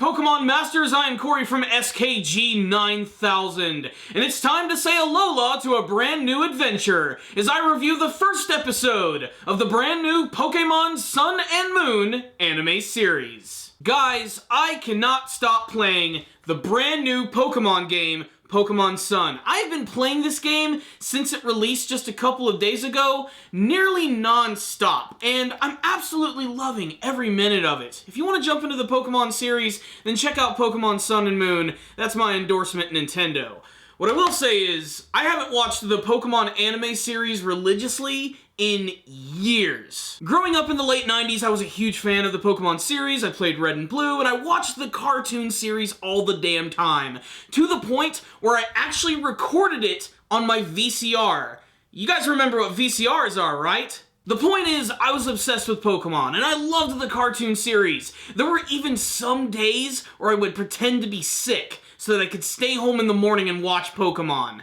Pokemon Masters, I am Corey from SKG 9000, and it's time to say Alola to a brand new adventure as I review the first episode of the brand new Pokémon Sun and Moon anime series. Guys, I cannot stop playing the brand new Pokemon game, Pokémon Sun. I've been playing this game since it released just a couple of days ago, nearly non-stop, and I'm absolutely loving every minute of it. If you want to jump into the Pokemon series, then check out Pokemon Sun and Moon. That's my endorsement, Nintendo. What I will say is, I haven't watched the Pokemon anime series religiously in years. Growing up in the late 90s, I was a huge fan of the Pokemon series. I played Red and Blue, and I watched the cartoon series all the damn time, to the point where I actually recorded it on my VCR. You guys remember what VCRs are, right? The point is, I was obsessed with Pokemon, and I loved the cartoon series. There were even some days where I would pretend to be sick so that I could stay home in the morning and watch Pokemon.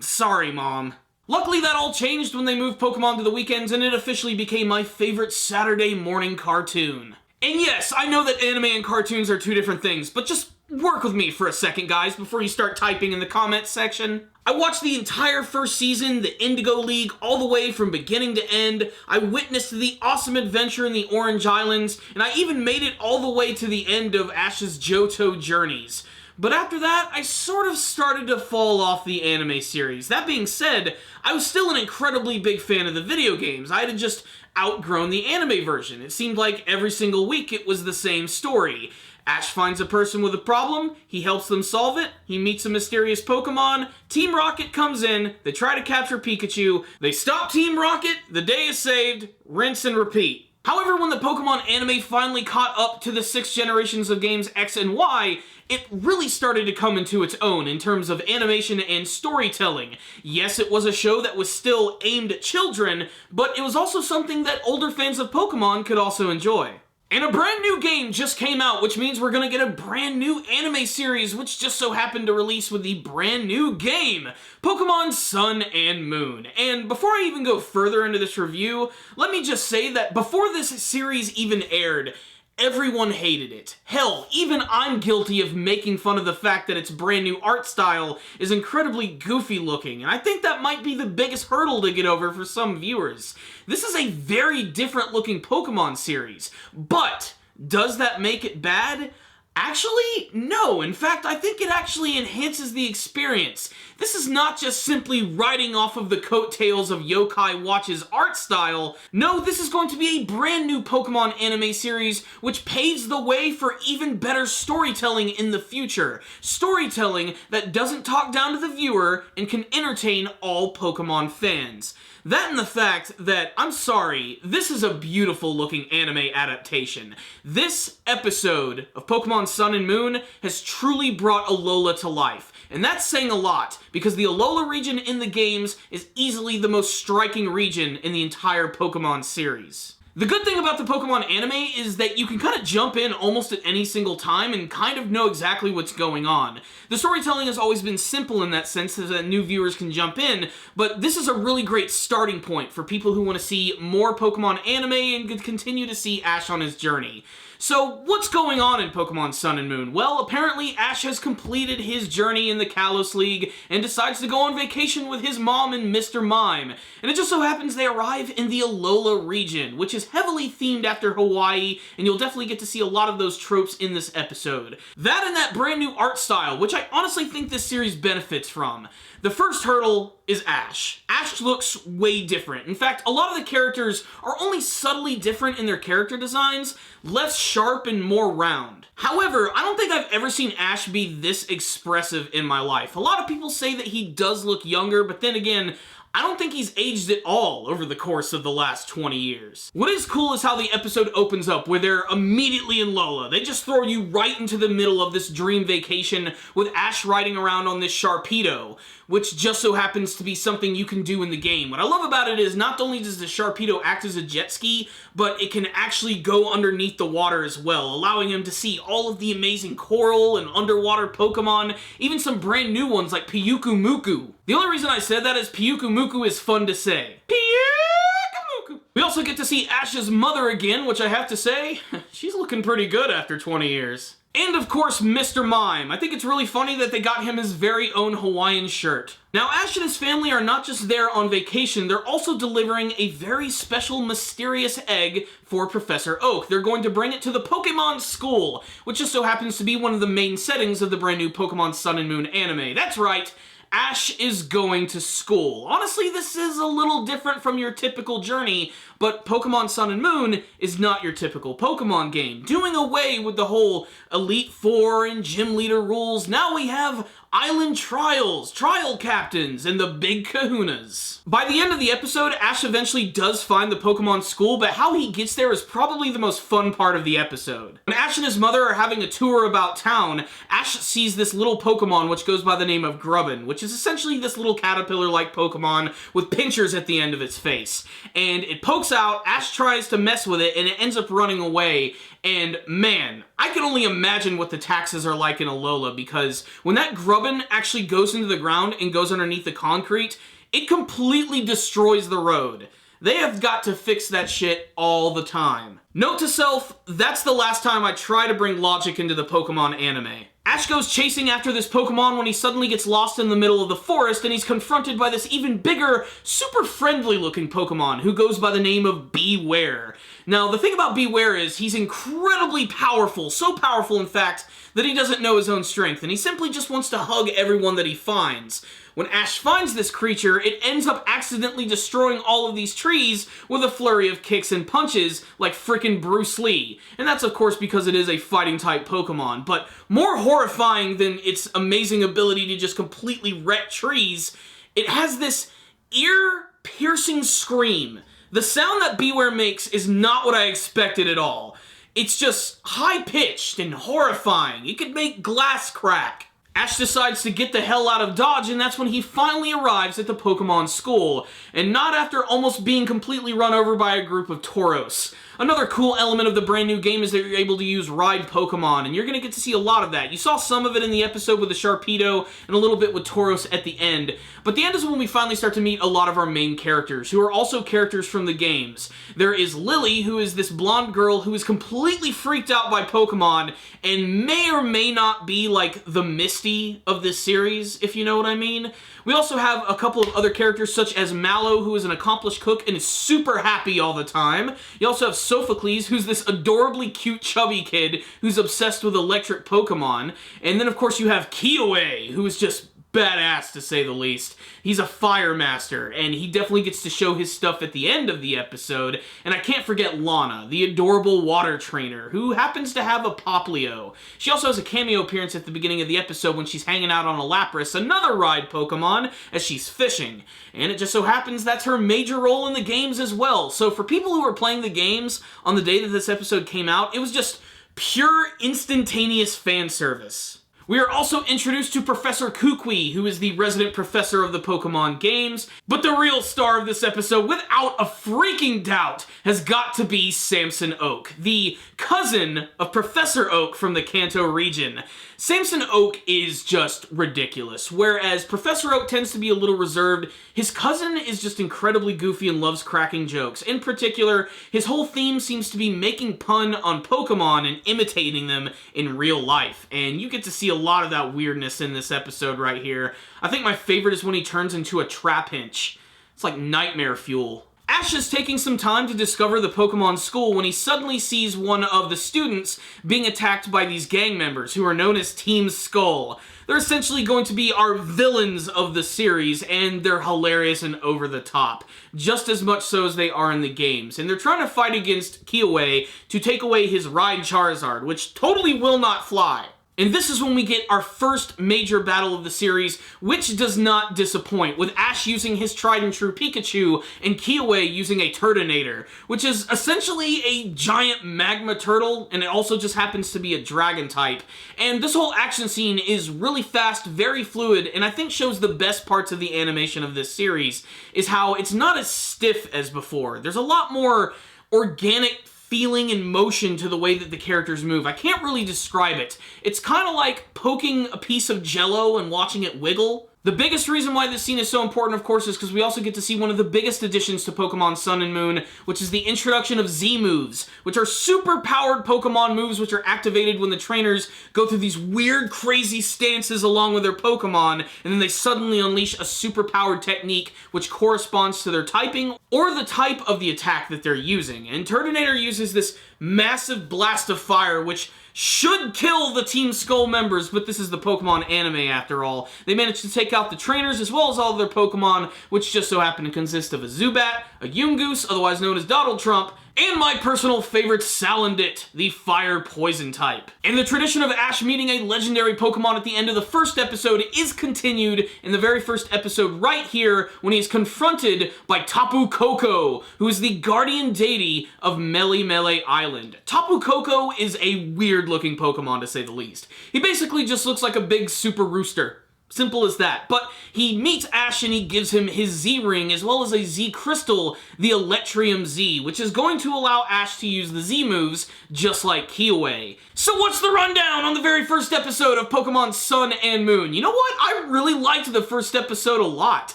Sorry, Mom. Luckily, that all changed when they moved Pokemon to the weekends, and it officially became my favorite Saturday morning cartoon. And yes, I know that anime and cartoons are two different things, but just work with me for a second, guys, before you start typing in the comments section. I watched the entire first season, the Indigo League, all the way from beginning to end. I witnessed the awesome adventure in the Orange Islands, and I even made it all the way to the end of Ash's Johto journeys. But after that, I sort of started to fall off the anime series. That being said, I was still an incredibly big fan of the video games. I had just outgrown the anime version. It seemed like every single week it was the same story. Ash finds a person with a problem, he helps them solve it, he meets a mysterious Pokemon, Team Rocket comes in, they try to capture Pikachu, they stop Team Rocket, the day is saved, rinse and repeat. However, when the Pokemon anime finally caught up to the 6 generations of games X and Y, it really started to come into its own in terms of animation and storytelling. Yes, it was a show that was still aimed at children, but it was also something that older fans of Pokemon could also enjoy. And a brand new game just came out, which means we're gonna get a brand new anime series, which just so happened to release with the brand new game, Pokemon Sun and Moon. And before I even go further into this review, let me just say that before this series even aired, everyone hated it. Hell, even I'm guilty of making fun of the fact that its brand new art style is incredibly goofy looking, and I think that might be the biggest hurdle to get over for some viewers. This is a very different looking Pokemon series, but does that make it bad? Actually, no. In fact, I think it actually enhances the experience. This is not just simply riding off of the coattails of Yokai Watch's art style. No, this is going to be a brand new Pokemon anime series which paves the way for even better storytelling in the future. Storytelling that doesn't talk down to the viewer and can entertain all Pokemon fans. That and the fact that, I'm sorry, this is a beautiful looking anime adaptation. This episode of Pokemon Sun and Moon has truly brought Alola to life. And that's saying a lot, because the Alola region in the games is easily the most striking region in the entire Pokemon series. The good thing about the Pokemon anime is that you can kind of jump in almost at any single time and kind of know exactly what's going on. The storytelling has always been simple in that sense so that new viewers can jump in, but this is a really great starting point for people who want to see more Pokemon anime and continue to see Ash on his journey. So, what's going on in Pokemon Sun and Moon? Well, apparently Ash has completed his journey in the Kalos League and decides to go on vacation with his mom and Mr. Mime. And it just so happens they arrive in the Alola region, which is heavily themed after Hawaii, and you'll definitely get to see a lot of those tropes in this episode. That and that brand new art style, which I honestly think this series benefits from. The first hurdle is Ash. Ash looks way different. In fact, a lot of the characters are only subtly different in their character designs, less sharp and more round. However, I don't think I've ever seen Ash be this expressive in my life. A lot of people say that he does look younger, but then again, I don't think he's aged at all over the course of the last 20 years. What is cool is how the episode opens up, where they're immediately in Lola. They just throw you right into the middle of this dream vacation with Ash riding around on this Sharpedo, which just so happens to be something you can do in the game. What I love about it is not only does the Sharpedo act as a jet ski, but it can actually go underneath the water as well, allowing him to see all of the amazing coral and underwater Pokemon, even some brand new ones like Pyukumuku. The only reason I said that is Pyukumuku is fun to say. Pyukumuku! We also get to see Ash's mother again, which I have to say, she's looking pretty good after 20 years. And of course, Mr. Mime. I think it's really funny that they got him his very own Hawaiian shirt. Now, Ash and his family are not just there on vacation, they're also delivering a very special, mysterious egg for Professor Oak. They're going to bring it to the Pokémon School, which just so happens to be one of the main settings of the brand new Pokémon Sun and Moon anime. That's right, Ash is going to school. Honestly, this is a little different from your typical journey, but Pokémon Sun and Moon is not your typical Pokémon game. Doing away with the whole Elite Four and Gym Leader rules, now we have Island Trials, Trial Captains, and the Big Kahunas. By the end of the episode, Ash eventually does find the Pokémon School, but how he gets there is probably the most fun part of the episode. When Ash and his mother are having a tour about town, Ash sees this little Pokémon which goes by the name of Grubbin, which is essentially this little caterpillar-like Pokémon with pinchers at the end of its face. And it pokes out, Ash tries to mess with it, and it ends up running away. And man, I can only imagine what the taxes are like in Alola, because when that Grubbin actually goes into the ground and goes underneath the concrete, it completely destroys the road. They have got to fix that shit all the time. Note to self, that's the last time I try to bring logic into the Pokemon anime. Ash goes chasing after this Pokemon when he suddenly gets lost in the middle of the forest, and he's confronted by this even bigger, super friendly looking Pokemon who goes by the name of Beware. Now, the thing about Beware is he's incredibly powerful, so powerful in fact that he doesn't know his own strength, and he simply just wants to hug everyone that he finds. When Ash finds this creature, it ends up accidentally destroying all of these trees with a flurry of kicks and punches like frickin' Bruce Lee. And that's of course because it is a fighting type Pokemon, but more horrifying than its amazing ability to just completely wreck trees, it has this ear-piercing scream. The sound that Beware makes is not what I expected at all. It's just high-pitched and horrifying. It could make glass crack. Ash decides to get the hell out of Dodge, and that's when he finally arrives at the Pokemon School, and not after almost being completely run over by a group of Tauros. Another cool element of the brand new game is that you're able to use Ride Pokemon, and you're going to get to see a lot of that. You saw some of it in the episode with the Sharpedo, and a little bit with Tauros at the end, but the end is when we finally start to meet a lot of our main characters, who are also characters from the games. There is Lily, who is this blonde girl who is completely freaked out by Pokemon, and may or may not be like the Misty of this series, if you know what I mean. We also have a couple of other characters such as Mallow, who is an accomplished cook and is super happy all the time. You also have Sophocles, who's this adorably cute chubby kid who's obsessed with electric Pokemon. And then of course you have Kiyue, who is just badass to say the least. He's a fire master, and he definitely gets to show his stuff at the end of the episode. And I can't forget Lana, the adorable water trainer, who happens to have a Poplio. She also has a cameo appearance at the beginning of the episode when she's hanging out on a Lapras, another Ride Pokemon, as she's fishing. And it just so happens that's her major role in the games as well. So for people who were playing the games on the day that this episode came out, it was just pure instantaneous fan service. We are also introduced to Professor Kukui, who is the resident professor of the Pokemon games, but the real star of this episode, without a freaking doubt, has got to be Samson Oak, the cousin of Professor Oak from the Kanto region. Samson Oak is just ridiculous, whereas Professor Oak tends to be a little reserved. His cousin is just incredibly goofy and loves cracking jokes. In particular, his whole theme seems to be making pun on Pokemon and imitating them in real life, and you get to see a lot of that weirdness in this episode right here. I think my favorite is when he turns into a Trapinch. It's like nightmare fuel. Ash is taking some time to discover the Pokemon School when he suddenly sees one of the students being attacked by these gang members who are known as Team Skull. They're essentially going to be our villains of the series, and they're hilarious and over the top, just as much so as they are in the games. And they're trying to fight against Kiyue to take away his Ride Charizard, which totally will not fly. And this is when we get our first major battle of the series, which does not disappoint, with Ash using his tried and true Pikachu and Kiyue using a Turtonator, which is essentially a giant magma turtle, and it also just happens to be a dragon type. And this whole action scene is really fast, very fluid, and I think shows the best parts of the animation of this series, is how it's not as stiff as before. There's a lot more organic feeling and motion to the way that the characters move. I can't really describe it. It's kind of like poking a piece of Jell-O and watching it wiggle. The biggest reason why this scene is so important, of course, is because we also get to see one of the biggest additions to Pokemon Sun and Moon, which is the introduction of Z-moves, which are super-powered Pokemon moves which are activated when the trainers go through these weird, crazy stances along with their Pokemon, and then they suddenly unleash a super-powered technique which corresponds to their typing or the type of the attack that they're using. And Turtonator uses this massive blast of fire, which should kill the Team Skull members, but this is the Pokemon anime after all. They managed to take out the trainers as well as all of their Pokemon, which just so happen to consist of a Zubat, a Yungoos, otherwise known as Donald Trump, and my personal favorite Salandit, the fire poison type. And the tradition of Ash meeting a legendary Pokemon at the end of the first episode is continued in the very first episode right here when he is confronted by Tapu Koko, who is the guardian deity of Mele Mele Island. Tapu Koko is a weird looking Pokemon to say the least. He basically just looks like a big super rooster. Simple as that. But he meets Ash and he gives him his Z-Ring as well as a Z-Crystal, the Electrium Z, which is going to allow Ash to use the Z-moves just like Kiyoway. So what's the rundown on the very first episode of Pokemon Sun and Moon? You know what? I really liked the first episode a lot.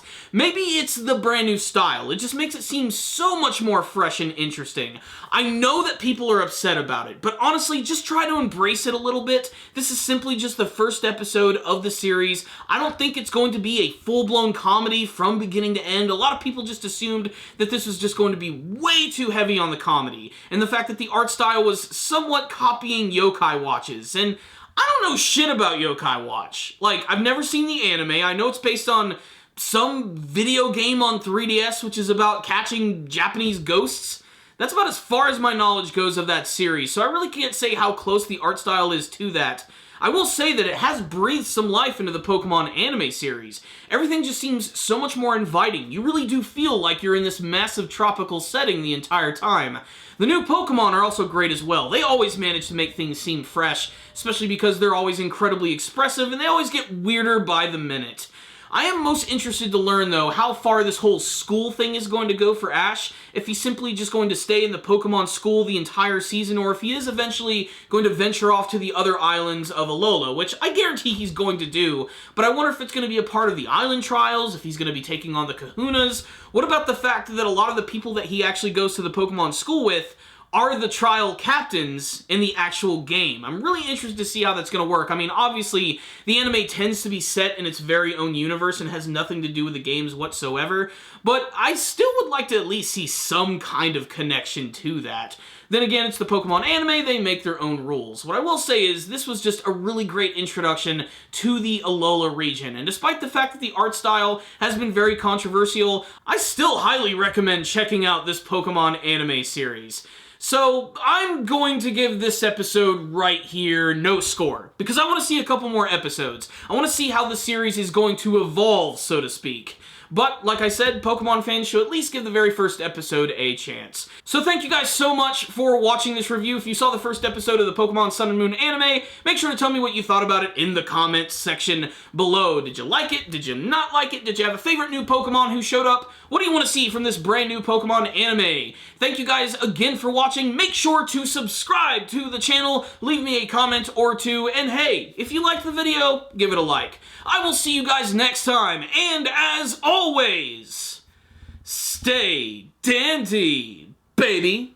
Maybe it's the brand new style. It just makes it seem so much more fresh and interesting. I know that people are upset about it, but honestly, just try to embrace it a little bit. This is simply just the first episode of the series. I don't think it's going to be a full-blown comedy from beginning to end. A lot of people just assumed that this was just going to be way too heavy on the comedy, and the fact that the art style was somewhat copying Yokai Watches, and I don't know shit about Yokai Watch. Like, I've never seen the anime. I know it's based on some video game on 3DS, which is about catching Japanese ghosts. That's about as far as my knowledge goes of that series, so I really can't say how close the art style is to that. I will say that it has breathed some life into the Pokemon anime series. Everything just seems so much more inviting. You really do feel like you're in this massive tropical setting the entire time. The new Pokemon are also great as well. They always manage to make things seem fresh, especially because they're always incredibly expressive and they always get weirder by the minute. I am most interested to learn, though, how far this whole school thing is going to go for Ash, if he's simply just going to stay in the Pokemon school the entire season, or if he is eventually going to venture off to the other islands of Alola, which I guarantee he's going to do, but I wonder if it's going to be a part of the island trials, if he's going to be taking on the Kahunas. What about the fact that a lot of the people that he actually goes to the Pokemon school with are the trial captains in the actual game? I'm really interested to see how that's going to work. I mean, obviously, the anime tends to be set in its very own universe and has nothing to do with the games whatsoever, but I still would like to at least see some kind of connection to that. Then again, it's the Pokemon anime, they make their own rules. What I will say is, this was just a really great introduction to the Alola region, and despite the fact that the art style has been very controversial, I still highly recommend checking out this Pokemon anime series. So, I'm going to give this episode right here no score, because I want to see a couple more episodes. I want to see how the series is going to evolve, so to speak. But, like I said, Pokemon fans should at least give the very first episode a chance. So thank you guys so much for watching this review. If you saw the first episode of the Pokemon Sun and Moon anime, make sure to tell me what you thought about it in the comments section below. Did you like it? Did you not like it? Did you have a favorite new Pokemon who showed up? What do you want to see from this brand new Pokemon anime? Thank you guys again for watching. Make sure to subscribe to the channel, leave me a comment or two, and hey, if you liked the video, give it a like. I will see you guys next time, and as always, stay dandy, baby.